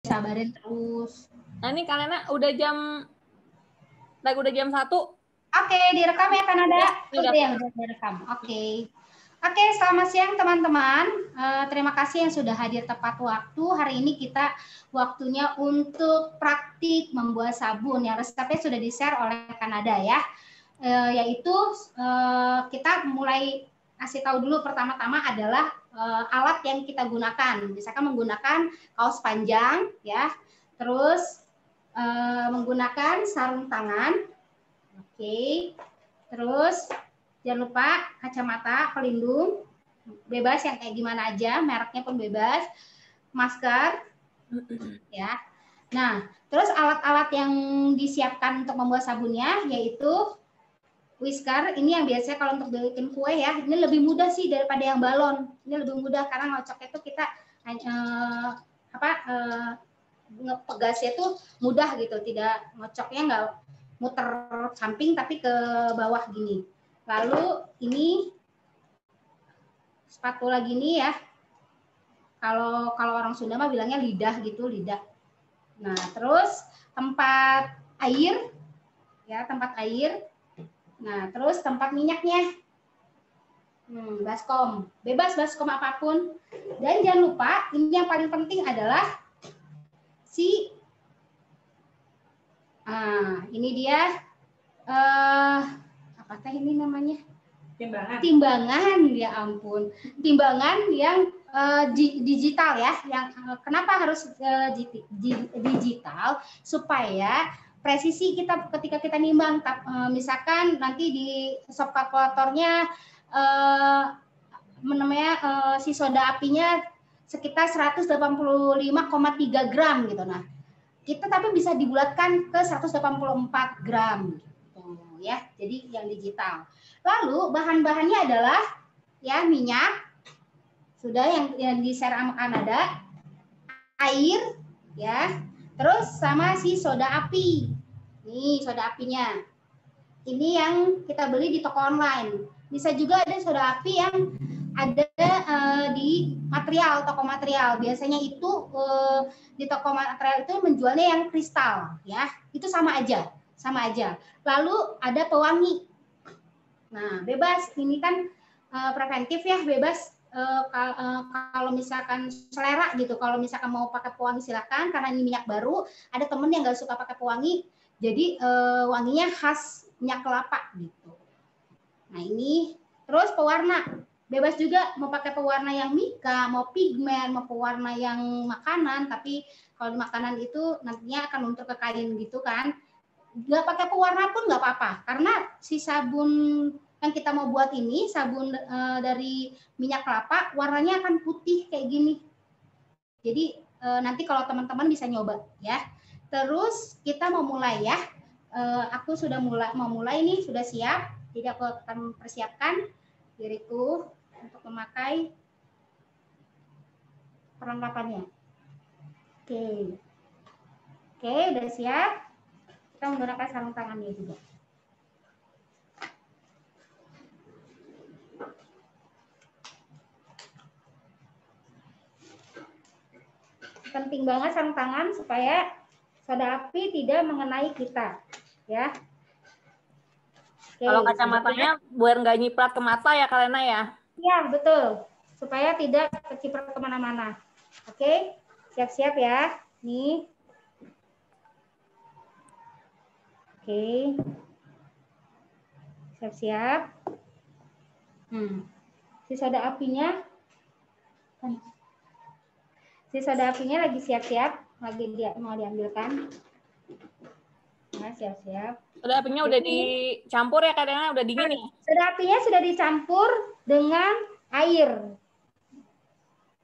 sabarin terus. Nah ini Kalena udah jam 1. Oke, direkam ya Kanada. Ya, udah direkam. Oke. Oke, selamat siang teman-teman. Terima kasih yang sudah hadir tepat waktu. Hari ini kita waktunya untuk praktik membuat sabun yang resepnya sudah di-share oleh Kanada ya. Yaitu kita mulai kasih tahu dulu pertama-tama adalah alat yang kita gunakan. Misalkan menggunakan kaos panjang ya. Terus menggunakan sarung tangan. Oke, terus jangan lupa kacamata pelindung, bebas yang kayak gimana aja, mereknya pun bebas, masker, ya. Nah, terus alat-alat yang disiapkan untuk membuat sabunnya yaitu whisker. Ini yang biasanya kalau untuk bikin kue ya, ini lebih mudah sih daripada yang balon. Ini lebih mudah karena ngocoknya itu kita ngepegasnya tuh mudah gitu, tidak ngocoknya nggak muter samping tapi ke bawah gini. Lalu ini spatula gini ya. Kalau orang Sunda mah bilangnya lidah gitu, lidah. Nah, terus tempat air ya, tempat air. Nah, terus tempat minyaknya. Baskom. Bebas baskom apapun. Dan jangan lupa ini yang paling penting adalah ini dia apakah ini namanya? Timbangan, ya ampun. Timbangan yang digital ya. Yang kenapa harus digital? Supaya presisi kita ketika kita nimbang, misalkan nanti di shop kalkulatornya si soda apinya sekitar 185,3 gram gitu. Nah, kita tapi bisa dibulatkan ke 184 gram gitu ya. Jadi yang digital. Lalu bahan-bahannya adalah ya minyak, sudah yang di-share sama Kanada, air ya, terus sama si soda api. Nih soda apinya. Ini yang kita beli di toko online. Bisa juga ada soda api yang ada di toko material. Biasanya itu di toko material itu menjualnya yang kristal ya. Itu sama aja. Lalu ada pewangi. Nah, bebas. Ini kan preventif ya, bebas. Kalau misalkan selera gitu, kalau misalkan mau pakai pewangi silakan, karena ini minyak baru. Ada temen yang nggak suka pakai pewangi, jadi wanginya khas minyak kelapa gitu. Nah ini terus pewarna, bebas juga mau pakai pewarna yang mika, mau pigmen, mau pewarna yang makanan. Tapi kalau di makanan itu nantinya akan luntur ke kain gitu kan. Nggak pakai pewarna pun nggak apa-apa, karena si sabun yang kita mau buat ini sabun dari minyak kelapa warnanya akan putih kayak gini. Jadi nanti kalau teman-teman bisa nyoba ya. Terus kita mau mulai ya. Aku sudah mau mulai nih, sudah siap. Jadi aku akan persiapkan diriku untuk memakai perlengkapannya. Oke, udah siap. Kita menggunakan sarung tangannya juga. Penting banget sarung tangan supaya soda api tidak mengenai kita, ya. Oke, kalau kacamatanya biar nggak nyiprat ke mata ya Kalena ya? Iya, betul. Supaya tidak keciprat kemana-mana. Oke, siap-siap ya. Nih. Oke. Siap-siap. Si soda apinya lagi siap-siap, mau diambilkan. Nah, siap-siap. Soda apinya udah dicampur ya Kalena, udah dingin ya? Soda apinya sudah dicampur dengan air.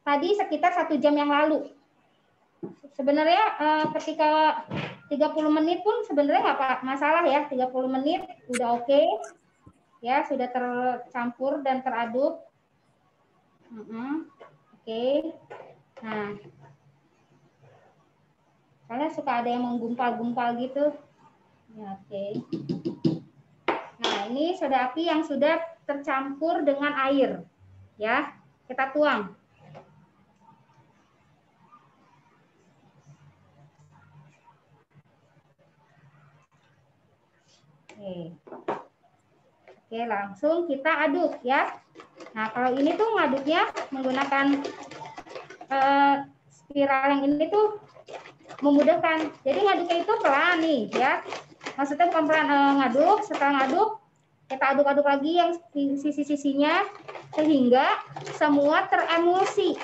Tadi sekitar 1 jam yang lalu. Sebenarnya ketika 30 menit pun sebenarnya nggak masalah ya. 30 menit udah oke. Ya, sudah tercampur dan teraduk. Oke. Nah, soalnya suka ada yang menggumpal-gumpal gitu. Ya, oke. Nah, ini soda api yang sudah tercampur dengan air. Ya, kita tuang. Oke, langsung kita aduk ya. Nah, kalau ini tuh ngaduknya menggunakan spiral yang ini tuh memudahkan. Jadi ngaduknya itu pelan nih ya. Maksudnya bukan pelan ngaduk, setelah ngaduk kita aduk-aduk lagi yang sisi-sisinya sehingga semua teremulsi.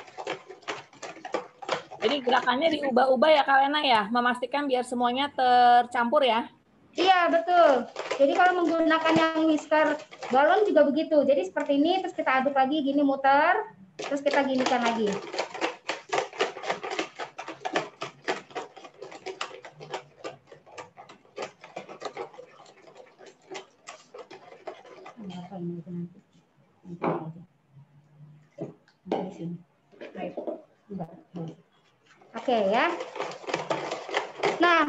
Jadi gerakannya diubah-ubah ya Kak Lena ya, memastikan biar semuanya tercampur ya. Iya, betul. Jadi kalau menggunakan yang whisker balon juga begitu. Jadi seperti ini, terus kita aduk lagi, gini muter, terus kita ginikan lagi. Apa ini nanti? Di sini. Oke ya. Nah,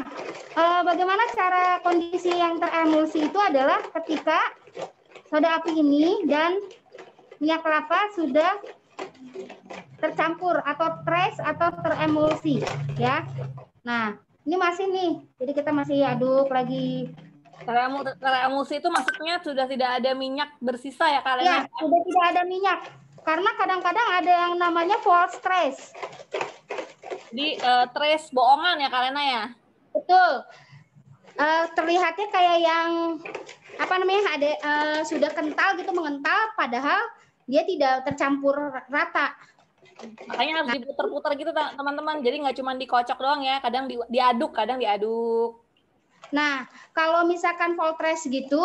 bagaimana cara kondisi yang teremulsi itu adalah ketika soda api ini dan minyak kelapa sudah tercampur atau trace atau teremulsi ya. Nah, ini masih nih. Jadi kita masih aduk lagi. Teremulsi itu maksudnya sudah tidak ada minyak bersisa ya Kak Lena? Ya, sudah tidak ada minyak. Karena kadang-kadang ada yang namanya false trace. Di trace bohongan ya Kak Lena ya? Betul. Terlihatnya kayak yang apa namanya ada sudah kental gitu mengental, padahal dia tidak tercampur rata. Makanya harus diputer-puter gitu teman-teman. Jadi nggak cuma dikocok doang ya, kadang diaduk, kadang diaduk. Nah, kalau misalkan full trace gitu,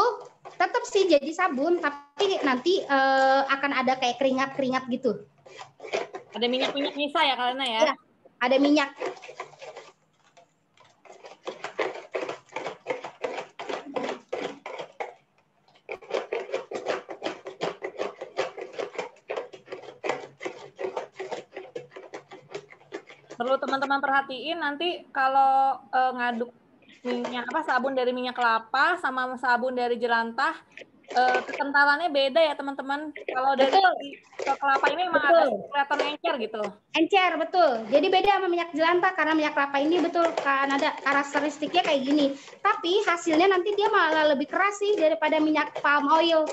tetap sih jadi sabun, tapi nanti akan ada kayak keringat-keringat gitu. Ada minyak-minyak nyisa ya Kak Lena ya? Ya, ada minyak. Perlu teman-teman perhatiin nanti kalau ngaduk minyak sabun dari minyak kelapa sama sabun dari jelantah, kekentalannya beda ya teman-teman. Kalau dari kelapa ini memang agak kelihatan encer gitu. Encer, betul. Jadi beda sama minyak jelantah karena minyak kelapa ini betul kan ada karakteristiknya kayak gini. Tapi hasilnya nanti dia malah lebih keras sih daripada minyak palm oil.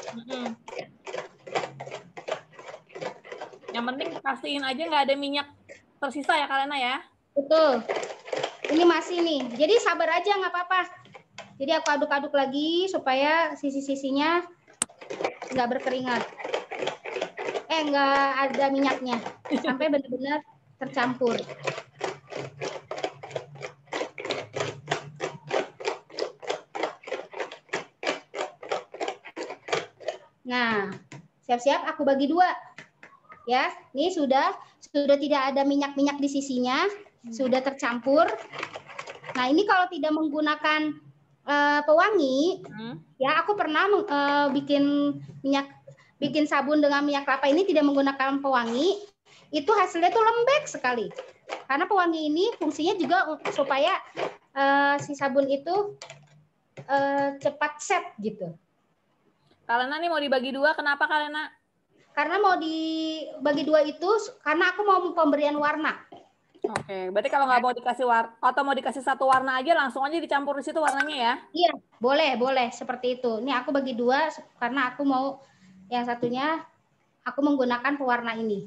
Yang penting pastiin aja nggak ada minyak tersisa ya Kak Lena ya. Betul. Ini masih nih. Jadi sabar aja nggak apa-apa. Jadi aku aduk-aduk lagi supaya sisi-sisinya nggak berkeringat. Nggak ada minyaknya. Sampai benar-benar tercampur. Nah, siap-siap aku bagi dua. Ya, ini sudah tidak ada minyak-minyak di sisinya, sudah tercampur. Nah, ini kalau tidak menggunakan pewangi, ya aku pernah bikin sabun dengan minyak kelapa ini tidak menggunakan pewangi, itu hasilnya tuh lembek sekali. Karena pewangi ini fungsinya juga supaya si sabun itu cepat set gitu. Kak Lena nih mau dibagi dua, kenapa Kak Lena? Karena mau dibagi dua itu karena aku mau pemberian warna. Oke, berarti kalau nggak mau dikasih warna atau mau dikasih satu warna aja langsung aja dicampur di situ warnanya ya? Iya, boleh seperti itu. Ini aku bagi dua karena aku mau yang satunya aku menggunakan pewarna ini.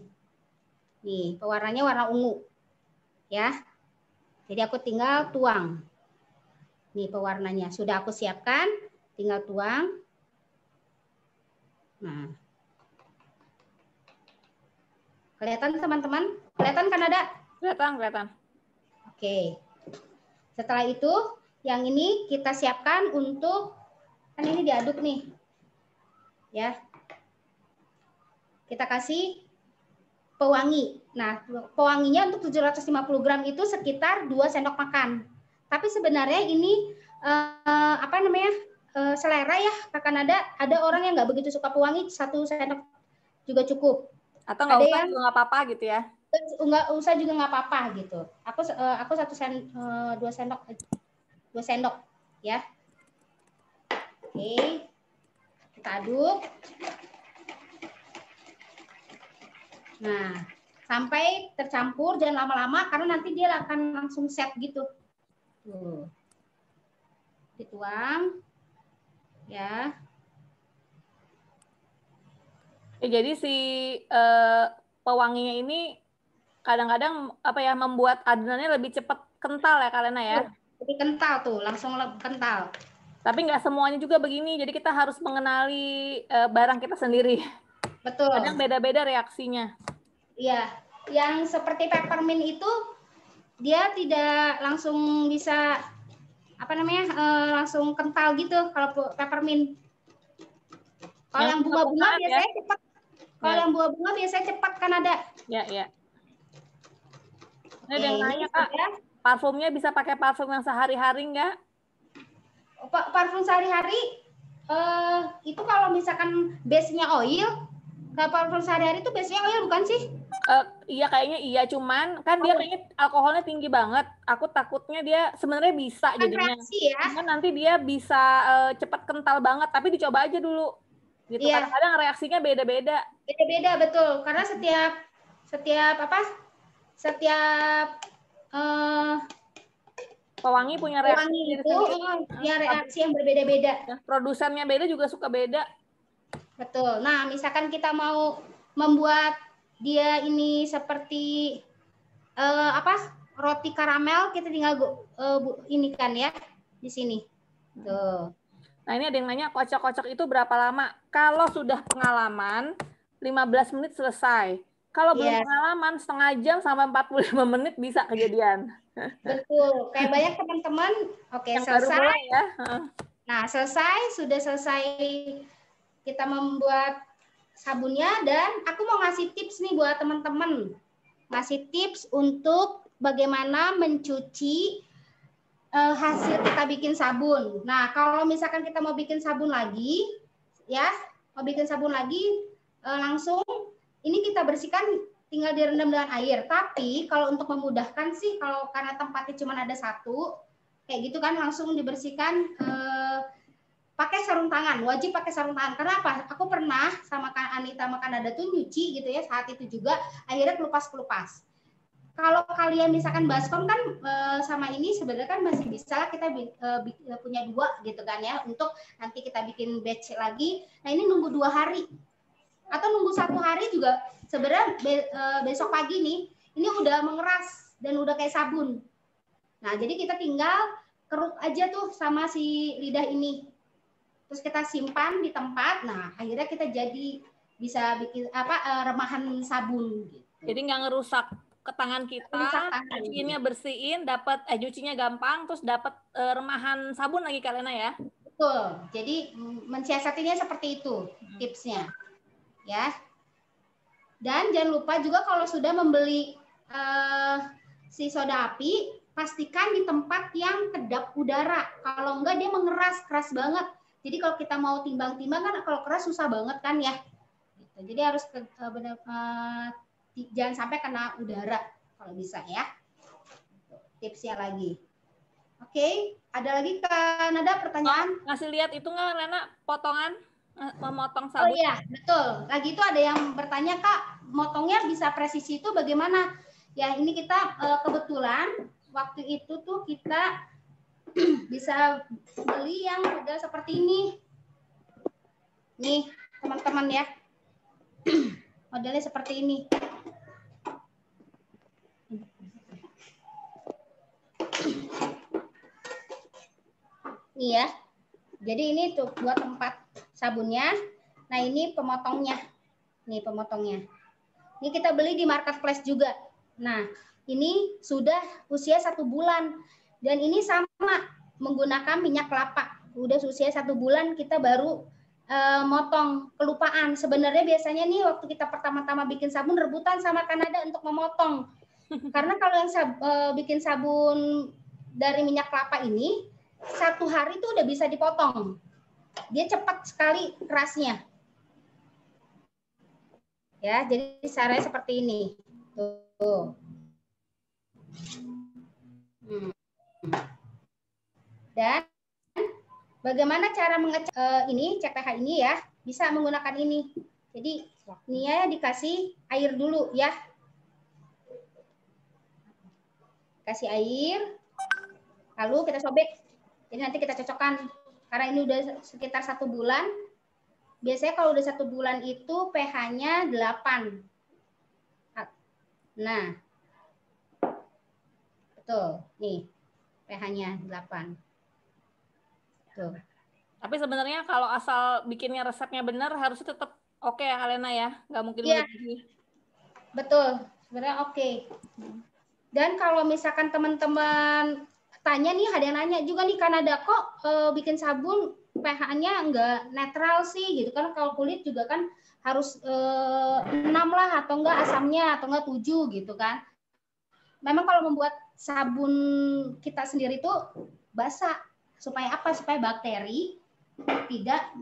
Nih, pewarnanya warna ungu. Ya. Jadi aku tinggal tuang. Nih pewarnanya sudah aku siapkan, tinggal tuang. Nah. Kelihatan teman-teman? Kelihatan kan ada? Kelihatan. Oke. Setelah itu, yang ini kita siapkan untuk, kan ini diaduk nih. Ya. Kita kasih pewangi. Nah, pewanginya untuk 750 gram itu sekitar 2 sendok makan. Tapi sebenarnya ini, selera ya, Kakak Nada. Ada orang yang nggak begitu suka pewangi, 1 sendok juga cukup. Atau nggak usah juga nggak apa-apa gitu ya? Nggak usah juga nggak apa-apa gitu. Aku 2 sendok ya. Oke, kita aduk. Nah, sampai tercampur, jangan lama-lama karena nanti dia akan langsung set gitu. Tuh. Dituang. Ya. Jadi si pewanginya ini kadang-kadang apa ya membuat adonannya lebih cepat kental ya Kalena ya. Lebih kental tuh, langsung lebih kental. Tapi nggak semuanya juga begini. Jadi kita harus mengenali barang kita sendiri. Betul. Kadang beda-beda reaksinya. Iya, yang seperti peppermint itu dia tidak langsung bisa apa namanya langsung kental gitu kalau peppermint. Kalau yang bunga-bunga biasanya ya. Cepat. Kalau yang bunga-bunga biasanya cepat kan ada. Ya, ya. Ini ada yang nanya, Kak, parfumnya bisa pakai parfum yang sehari-hari nggak? Parfum sehari-hari itu kalau misalkan base-nya oil, kalau parfum sehari-hari itu base-nya oil bukan sih? Iya kayaknya iya, cuman kan dia kayaknya alkoholnya tinggi banget. Aku takutnya dia sebenarnya bisa kan jadinya. Reaksi ya. Cuman nanti dia bisa cepat kental banget, tapi dicoba aja dulu. Gitu. Iya. Kadang-kadang reaksinya beda-beda. Beda-beda betul, karena setiap pewangi punya reaksi itu punya reaksi yang berbeda-beda. Produsennya beda juga suka beda. Betul. Nah, misalkan kita mau membuat dia ini seperti roti karamel, kita tinggal ini kan ya di sini. Tuh. Nah, ini ada yang nanya kocok-kocok itu berapa lama? Kalau sudah pengalaman 15 menit selesai. Kalau belum pengalaman setengah jam sampai 45 menit bisa kejadian. Betul. Kayak banyak teman-teman, selesai. Ya. Nah, sudah selesai kita membuat sabunnya, dan aku mau ngasih tips nih buat teman-teman. Ngasih tips untuk bagaimana mencuci hasil kita bikin sabun. Nah, kalau misalkan kita mau bikin sabun lagi, langsung ini kita bersihkan, tinggal direndam dengan air. Tapi kalau untuk memudahkan sih, kalau karena tempatnya cuma ada satu, kayak gitu kan, langsung dibersihkan pakai sarung tangan. Wajib pakai sarung tangan. Karena apa? Aku pernah sama Anita sama Kanada tuh nyuci gitu ya, saat itu juga akhirnya kelupas-kelupas. Kalau kalian misalkan baskom kan sama ini sebenarnya kan masih bisa kita punya dua gitu kan ya, untuk nanti kita bikin batch lagi. Nah, ini nunggu 2 hari atau nunggu 1 hari juga sebenarnya besok pagi nih ini udah mengeras dan udah kayak sabun. Nah, jadi kita tinggal keruk aja tuh sama si lidah ini, terus kita simpan di tempat. Nah, akhirnya kita jadi bisa bikin remahan sabun gitu. Jadi nggak ngerusak ke tangan kita, cuciinnya bersihin, dapat cucinya gampang, terus dapat remahan sabun lagi Kalena ya. Betul. Jadi mensiasatinya seperti itu tipsnya, ya. Dan jangan lupa juga kalau sudah membeli si soda api, pastikan di tempat yang kedap udara. Kalau enggak dia mengeras, keras banget. Jadi kalau kita mau timbang-timbang kan kalau keras susah banget kan ya. Jadi harus jangan sampai kena udara kalau bisa ya. Tipsnya lagi. Oke, ada lagi kan ada pertanyaan? Ngasih lihat itu nggak Lena potongan memotong sabun? Oh iya, betul. Lagi itu ada yang bertanya, Kak, motongnya bisa presisi itu bagaimana? Ya, ini kita kebetulan waktu itu tuh kita bisa beli yang model seperti ini. Nih, teman-teman ya. Modelnya seperti ini. Nih ya. Jadi ini tuh buat tempat sabunnya. Nah, ini pemotongnya. Nih pemotongnya. Ini kita beli di marketplace juga. Nah, ini sudah usia 1 bulan. Dan ini sama menggunakan minyak kelapa. Udah usia 1 bulan kita baru motong. Kelupaan. Sebenarnya biasanya nih waktu kita pertama-tama bikin sabun rebutan sama Kanada untuk memotong. Karena kalau yang bikin sabun dari minyak kelapa ini 1 hari itu udah bisa dipotong. Dia cepat sekali kerasnya. Ya, jadi caranya seperti ini. Tuh. Dan bagaimana cara mengecek ini CPH ini ya? Bisa menggunakan ini. Jadi ini ya dikasih air dulu ya. Kasih air. Lalu kita sobek. Jadi nanti kita cocokkan Karena ini udah sekitar 1 bulan. Biasanya kalau udah 1 bulan itu pH-nya 8. Nah, betul. Nih, pH-nya 8. Tuh. Tapi sebenarnya kalau asal bikinnya resepnya benar harus tetap oke ya Kalena ya, nggak mungkin Iya, melebihi. betul. Sebenarnya oke. Dan kalau misalkan teman-teman tanya nih, ada yang nanya juga nih, Kanada kok bikin sabun pH-nya nggak netral sih gitu kan. Kalau kulit juga kan harus 6 lah atau enggak asamnya atau enggak 7 gitu kan. Memang kalau membuat sabun kita sendiri itu basah. Supaya apa? Supaya bakteri tidak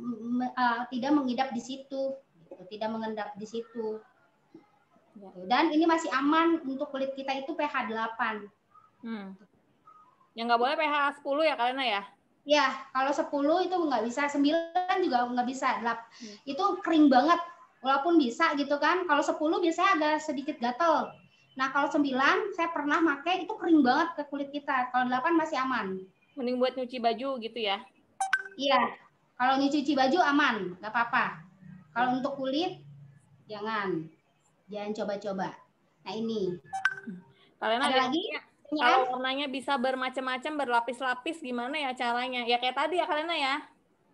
mengidap di situ, gitu. Tidak mengendap di situ. Dan ini masih aman untuk kulit kita itu pH 8. Yang nggak boleh pH 10 ya Kalena ya? Ya, kalau 10 itu nggak bisa, 9 juga nggak bisa. Itu kering banget, walaupun bisa gitu kan. Kalau 10 biasanya agak sedikit gatel. Nah, kalau 9 saya pernah pakai itu kering banget ke kulit kita. Kalau 8 masih aman. Mending buat nyuci baju gitu ya? Iya, kalau nyuci baju aman, nggak apa-apa. Kalau untuk kulit, jangan coba-coba. Nah ini. Kalena ada lagi? Kalau warnanya bisa bermacam-macam, berlapis-lapis, gimana ya caranya? Ya kayak tadi ya Kalena ya?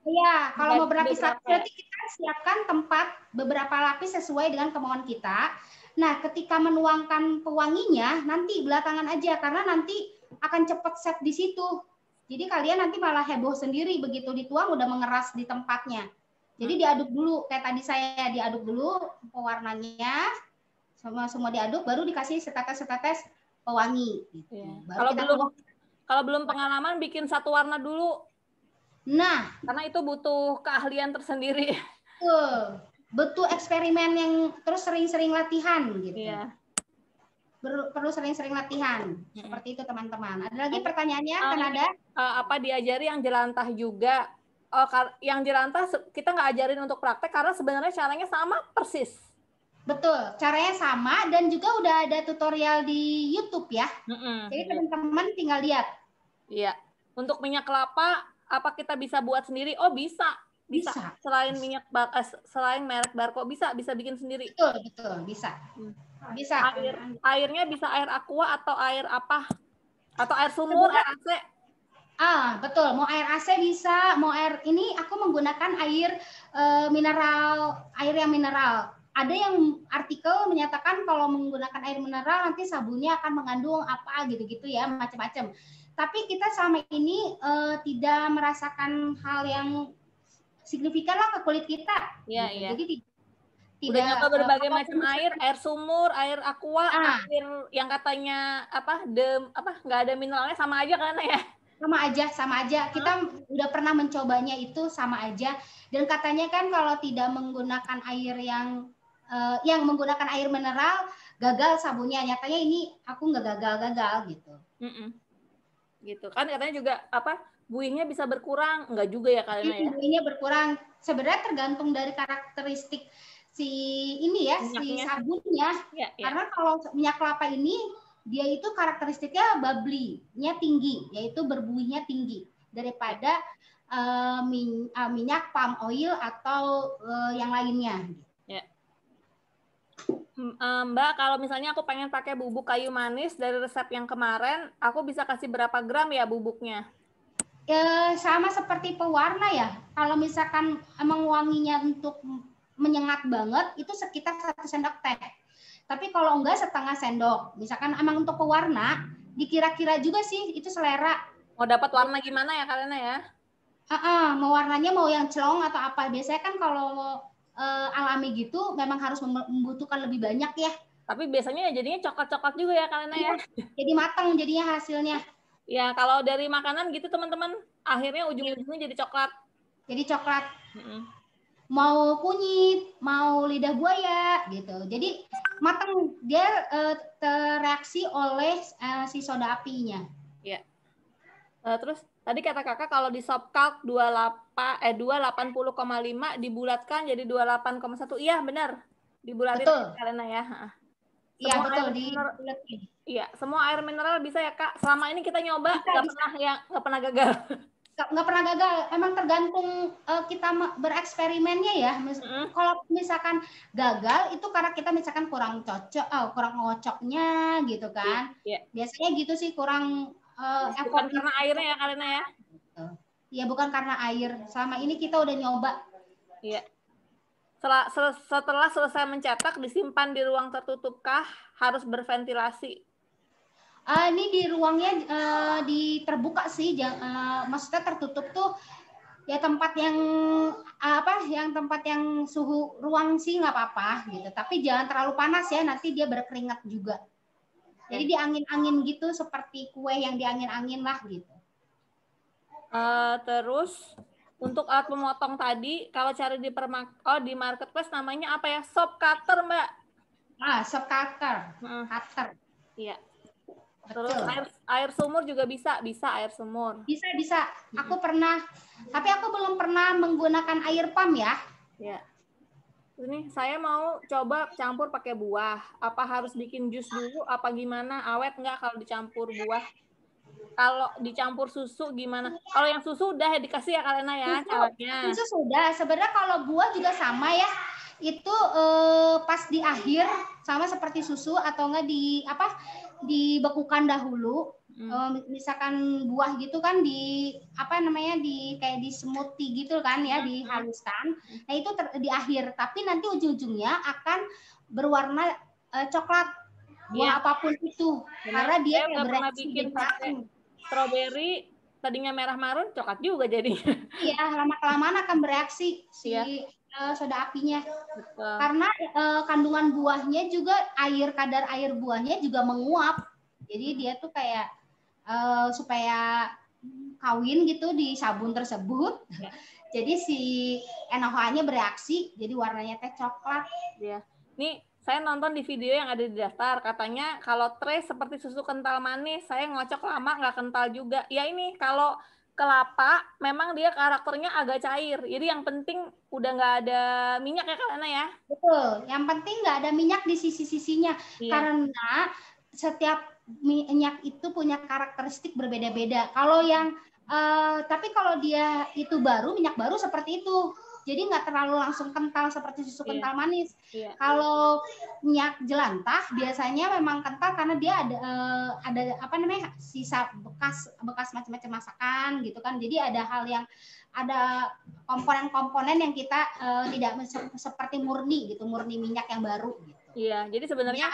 Iya, kalau mau berlapis-lapis berarti kita siapkan tempat beberapa lapis sesuai dengan kemauan kita. Nah, ketika menuangkan pewanginya, nanti belakangan aja, karena nanti akan cepat set di situ. Jadi kalian nanti malah heboh sendiri, begitu dituang udah mengeras di tempatnya. Jadi diaduk dulu, kayak tadi saya diaduk dulu pewarnanya, semua diaduk, baru dikasih setetes-setetes pewangi. Gitu. Ya. Baru kalau belum pengalaman, bikin satu warna dulu. Nah, karena itu butuh keahlian tersendiri. Betul eksperimen yang terus sering-sering latihan gitu. Iya. Perlu sering-sering latihan. Seperti itu teman-teman. Ada lagi pertanyaannya? Kanada? Apa diajari yang jelantah juga? Yang jelantah kita nggak ajarin untuk praktek karena sebenarnya caranya sama persis. Betul, caranya sama dan juga udah ada tutorial di YouTube ya. Jadi teman-teman tinggal lihat. Iya. Untuk minyak kelapa, apa kita bisa buat sendiri? Oh bisa. Selain merek Barco bisa bikin sendiri. Betul, bisa. Bisa. Airnya bisa air aqua atau air apa? Atau air sumur, air AC? Betul. Mau air AC bisa, mau air ini aku menggunakan air mineral, air yang mineral. Ada yang artikel menyatakan kalau menggunakan air mineral nanti sabunnya akan mengandung apa gitu-gitu ya, macam-macam. Tapi kita selama ini tidak merasakan hal yang signifikan lah ke kulit kita. Iya, gitu. iya. Jadi udah nyoba berbagai macam air sumur, air aqua, air yang katanya nggak ada mineralnya sama aja kan ya? Sama aja. Kita udah pernah mencobanya itu sama aja. Dan katanya kan kalau tidak menggunakan air yang menggunakan air mineral gagal sabunnya. Nyatanya ini aku nggak gagal gitu. Gitu kan katanya juga buihnya bisa berkurang, enggak juga ya Kalena ya? Buihnya berkurang. Sebenarnya tergantung dari karakteristik si sabunnya. Ya. Karena kalau minyak kelapa ini dia itu karakteristiknya bubbly-nya tinggi, yaitu berbuihnya tinggi daripada minyak palm oil atau yang lainnya. Ya. Mbak, kalau misalnya aku pengen pakai bubuk kayu manis dari resep yang kemarin, aku bisa kasih berapa gram ya bubuknya? Sama seperti pewarna ya. Kalau misalkan emang wanginya untuk menyengat banget, itu sekitar 1 sendok teh. Tapi kalau enggak setengah sendok. Misalkan emang untuk pewarna, dikira-kira juga sih itu selera. Mau dapat warna gimana ya Kalena ya? Mau warnanya mau yang celong atau apa. Biasanya kan kalau alami gitu memang harus membutuhkan lebih banyak ya. Tapi biasanya jadinya coklat-coklat juga ya Kalena ya. Jadi matang jadinya hasilnya. Ya, kalau dari makanan gitu teman-teman, akhirnya ujung-ujungnya jadi coklat. Jadi coklat. Mau kunyit, mau lidah buaya gitu. Jadi matang, dia tereaksi oleh si soda apinya. Ya. Terus tadi kata kakak kalau di Sopkalk 280,5 dibulatkan jadi 28,1. Iya benar, dibulatin Kalena ya. Iya betul, dibulatin. Iya, semua air mineral bisa ya kak. Selama ini kita nyoba nggak pernah gagal. nggak pernah gagal. Emang tergantung kita bereksperimennya ya. Kalau misalkan gagal itu karena kita misalkan kurang cocok, kurang ngocoknya gitu kan. Biasanya gitu sih, kurang bukan karena airnya ya Kalena ya. Iya, bukan karena air. Selama ini kita udah nyoba. Iya. Setelah selesai mencetak, disimpan di ruang tertutupkah? Harus berventilasi? Ini di ruangnya di terbuka sih, maksudnya tertutup tuh ya tempat yang tempat yang suhu ruang sih nggak apa-apa gitu, tapi jangan terlalu panas ya, nanti dia berkeringat juga. Jadi diangin-angin gitu, seperti kue yang diangin-angin lah gitu. Terus untuk alat pemotong tadi, kalau cari di marketplace namanya apa ya? Shop cutter, Mbak. Shop cutter. Cutter. Iya. Terus air sumur juga bisa air sumur. Bisa. Aku pernah, tapi aku belum pernah menggunakan air pump ya. Ya. Ini saya mau coba campur pakai buah. Apa harus bikin jus dulu? Apa gimana? Awet nggak kalau dicampur buah? Kalau dicampur susu gimana? Kalau yang susu udah dikasih ya Kalena ya caranya. Susu sudah. Sebenarnya kalau buah juga sama ya. Itu pas di akhir sama seperti susu, atau enggak dibekukan dahulu. Misalkan buah gitu kan di kayak di smoothie gitu kan ya, dihaluskan. Nah itu di akhir, tapi nanti ujung-ujungnya akan berwarna coklat. Buah apapun itu. Karena dia nggak pernah bikin pakai strawberry, tadinya merah marun, coklat juga jadinya. Iya, lama-kelamaan akan bereaksi soda apinya. Betul. Karena kandungan buahnya juga, kadar air buahnya juga menguap. Jadi dia tuh kayak supaya kawin gitu di sabun tersebut. Jadi si NaOH-nya bereaksi, jadi warnanya teh coklat. Iya. Nih saya nonton di video yang ada di daftar, katanya kalau trace seperti susu kental manis, saya ngocok lama nggak kental juga. Ya ini kalau kelapa memang dia karakternya agak cair, jadi yang penting udah nggak ada minyak ya Kalena ya. Betul, yang penting nggak ada minyak di sisi-sisinya. Karena setiap minyak itu punya karakteristik berbeda-beda. Tapi kalau dia itu minyak baru seperti itu. Jadi nggak terlalu langsung kental seperti susu kental manis. Kalau minyak jelantah biasanya memang kental karena dia ada sisa bekas macam-macam masakan gitu kan. Jadi ada komponen-komponen yang kita tidak seperti murni minyak yang baru gitu. Iya, jadi sebenarnya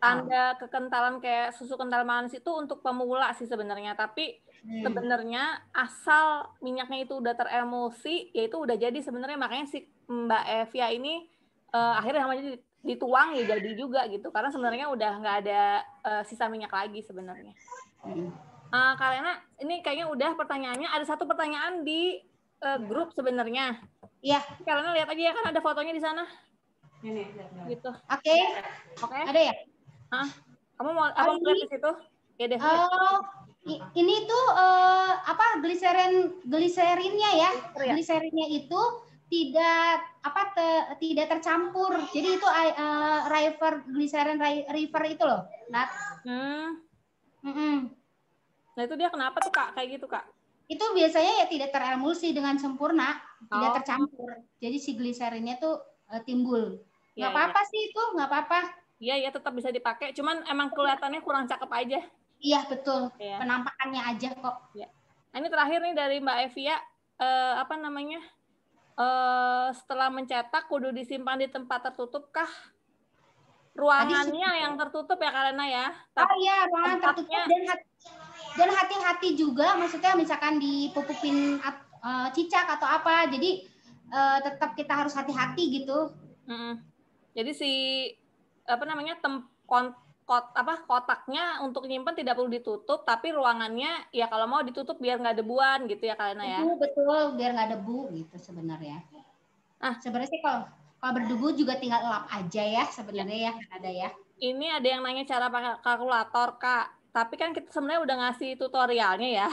tanda kekentalan kayak susu kental manis itu untuk pemula sih sebenarnya, tapi sebenarnya asal minyaknya itu udah teremulsi, ya itu udah jadi sebenarnya. Makanya si Mbak Evia ini akhirnya namanya dituang ya jadi juga gitu, karena sebenarnya udah nggak ada sisa minyak lagi sebenarnya. Kalena, ini kayaknya udah pertanyaannya. Ada satu pertanyaan di grup sebenarnya. Iya. Kalena lihat aja ya, kan ada fotonya di sana. Ini. Gitu. Oke. Ada ya? Kamu mau apa lihat di situ? Ya deh. Ini tuh gliserinnya ya. Gliserinnya itu tidak tercampur. Jadi itu gliserin river itu loh. Nah itu dia kenapa tuh Kak kayak gitu Kak? Itu biasanya ya tidak teremulsi dengan sempurna, tidak tercampur. Jadi si gliserinnya tuh timbul. Nggak apa-apa sih itu, nggak apa-apa. Iya, tetap bisa dipakai. Cuman emang kelihatannya kurang cakep aja. Iya, betul. Penampakannya aja kok. Ya. Nah, ini terakhir nih dari Mbak Evia. Setelah mencetak, kudu disimpan di tempat tertutup kah? Ruangannya yang tertutup ya Kalena ya? Iya, ruangan tertutup. Dan hati-hati juga, maksudnya misalkan dipupupin cicak atau apa. Jadi tetap kita harus hati-hati gitu. Jadi kotaknya untuk nyimpen tidak perlu ditutup, tapi ruangannya ya kalau mau ditutup biar nggak debuan gitu ya Kalena ya. Betul, biar nggak debu gitu sebenarnya. Sebenarnya sih kalau berdebu juga tinggal lap aja ya sebenarnya ya, ada ya. Ini ada yang nanya cara pakai kalkulator Kak, tapi kan kita sebenarnya udah ngasih tutorialnya ya.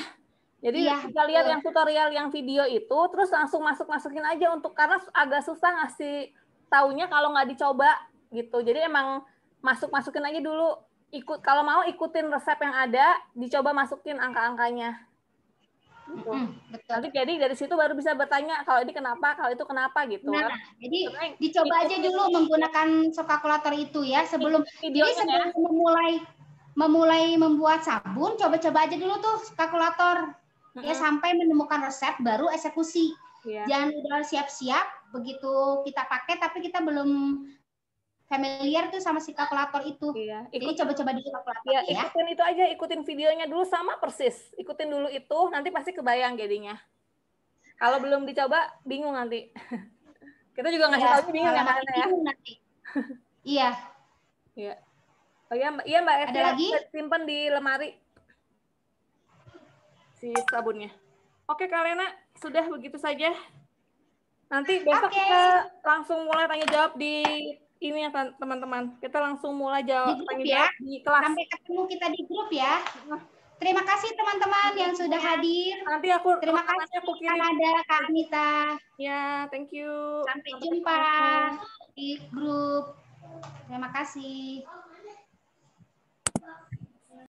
Jadi kita lihat yang tutorial yang video itu, terus langsung masukin aja karena agak susah ngasih taunya kalau nggak dicoba gitu. Jadi emang masukin aja dulu. Kalau mau ikutin resep yang ada, dicoba masukin angka-angkanya. Gitu. Betul. Nanti jadi dari situ baru bisa bertanya kalau ini kenapa, kalau itu kenapa gitu. Nah, kan. jadi dicoba aja dulu menggunakan kalkulator itu ya sebelum memulai membuat sabun, coba-coba aja dulu tuh kalkulator ya sampai menemukan resep baru eksekusi. Jangan udah siap-siap begitu kita pakai tapi kita belum familiar tuh sama si kalkulator itu. Jadi coba-coba dulu kalkulator ya. Ikutin itu aja, ikutin videonya dulu sama persis. Ikutin dulu itu, nanti pasti kebayang jadinya. Kalau belum dicoba, bingung nanti. Kita juga ngasih tahu bingung ya Mbak ya. Iya. Iya. Oh iya Mbak Evi, ada lagi? Simpan di lemari si sabunnya. Oke Kak Lena, sudah begitu saja. Nanti besok kita langsung mulai tanya jawab di ini ya teman-teman. Kita langsung mulai tanya jawab di kelas. Sampai ketemu kita di grup ya. Terima kasih teman-teman yang sudah hadir. Nanti terima kasih Kanada, Kak Anita. Ya, thank you. Sampai jumpa di grup. Terima kasih.